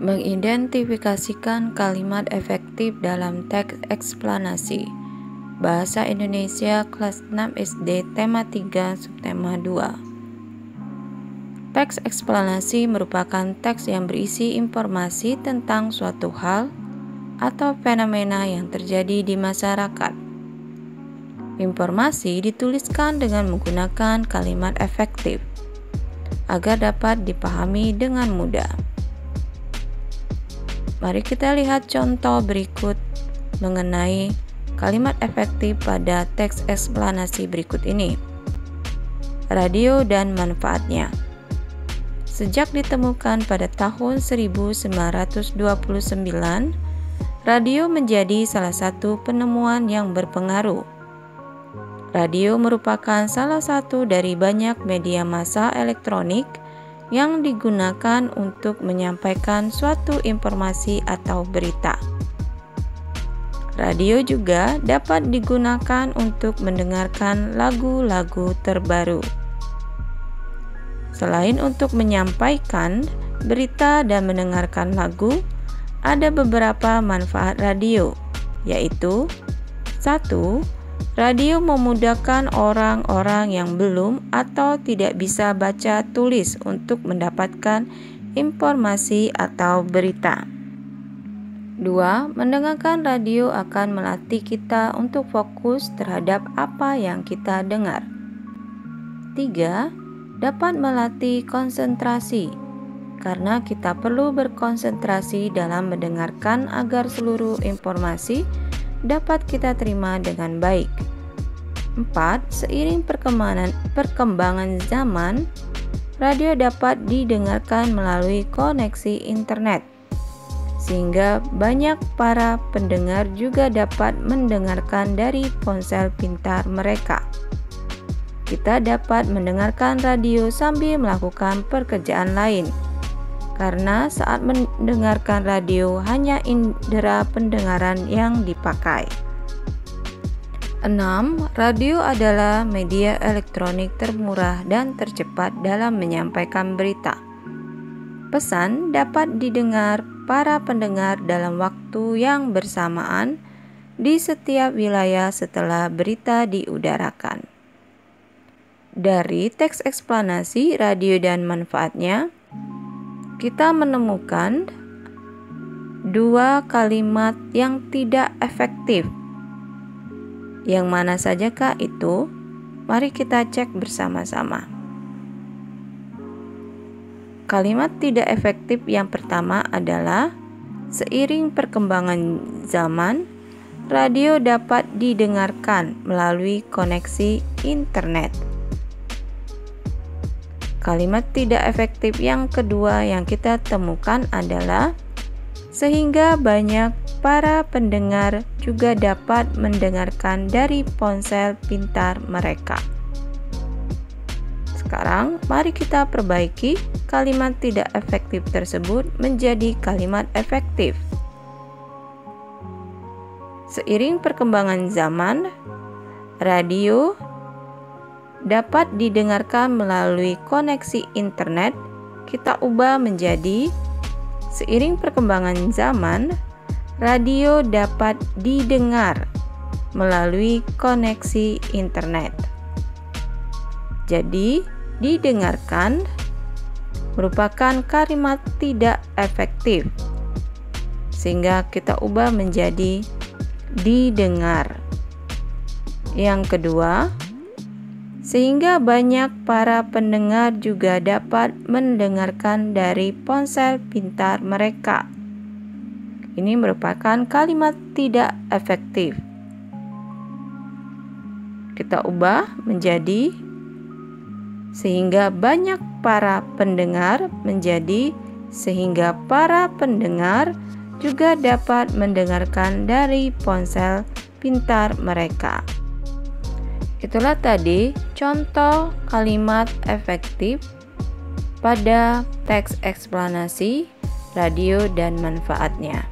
Mengidentifikasikan kalimat efektif dalam teks eksplanasi. Bahasa Indonesia kelas 6 SD tema 3 subtema 2. Teks eksplanasi merupakan teks yang berisi informasi tentang suatu hal atau fenomena yang terjadi di masyarakat. Informasi dituliskan dengan menggunakan kalimat efektif agar dapat dipahami dengan mudah. Mari kita lihat contoh berikut mengenai kalimat efektif pada teks eksplanasi berikut ini. Radio dan manfaatnya. Sejak ditemukan pada tahun 1929, radio menjadi salah satu penemuan yang berpengaruh. Radio merupakan salah satu dari banyak media massa elektronik yang digunakan untuk menyampaikan suatu informasi atau berita. Radio juga dapat digunakan untuk mendengarkan lagu-lagu terbaru. Selain untuk menyampaikan berita dan mendengarkan lagu, ada beberapa manfaat radio, yaitu 1. Radio memudahkan orang-orang yang belum atau tidak bisa baca tulis untuk mendapatkan informasi atau berita. 2. Mendengarkan radio akan melatih kita untuk fokus terhadap apa yang kita dengar. 3. Dapat melatih konsentrasi, karena kita perlu berkonsentrasi dalam mendengarkan agar seluruh informasi dapat kita terima dengan baik. 4. Seiring perkembangan zaman, radio dapat didengarkan melalui koneksi internet, sehingga banyak para pendengar juga dapat mendengarkan dari ponsel pintar mereka. Kita dapat mendengarkan radio sambil melakukan pekerjaan lain, karena saat mendengarkan radio hanya indera pendengaran yang dipakai. 6. Radio adalah media elektronik termurah dan tercepat dalam menyampaikan berita. Pesan dapat didengar para pendengar dalam waktu yang bersamaan di setiap wilayah setelah berita diudarakan. Dari teks eksplanasi radio dan manfaatnya, kita menemukan 2 kalimat yang tidak efektif. Yang mana sajakah itu? Mari kita cek bersama-sama. Kalimat tidak efektif yang pertama adalah seiring perkembangan zaman, radio dapat didengarkan melalui koneksi internet. Kalimat tidak efektif yang kedua yang kita temukan adalah sehingga banyak para pendengar juga dapat mendengarkan dari ponsel pintar mereka. Sekarang mari kita perbaiki kalimat tidak efektif tersebut menjadi kalimat efektif. Seiring perkembangan zaman, radio dapat didengarkan melalui koneksi internet. Kita ubah menjadi seiring perkembangan zaman, radio dapat didengar melalui koneksi internet. Jadi, didengarkan merupakan kalimat tidak efektif, sehingga kita ubah menjadi didengar. Yang kedua, sehingga banyak para pendengar juga dapat mendengarkan dari ponsel pintar mereka. Ini merupakan kalimat tidak efektif. Kita ubah menjadi sehingga banyak para pendengar menjadi sehingga para pendengar juga dapat mendengarkan dari ponsel pintar mereka. Itulah tadi contoh kalimat efektif pada teks eksplanasi radio dan manfaatnya.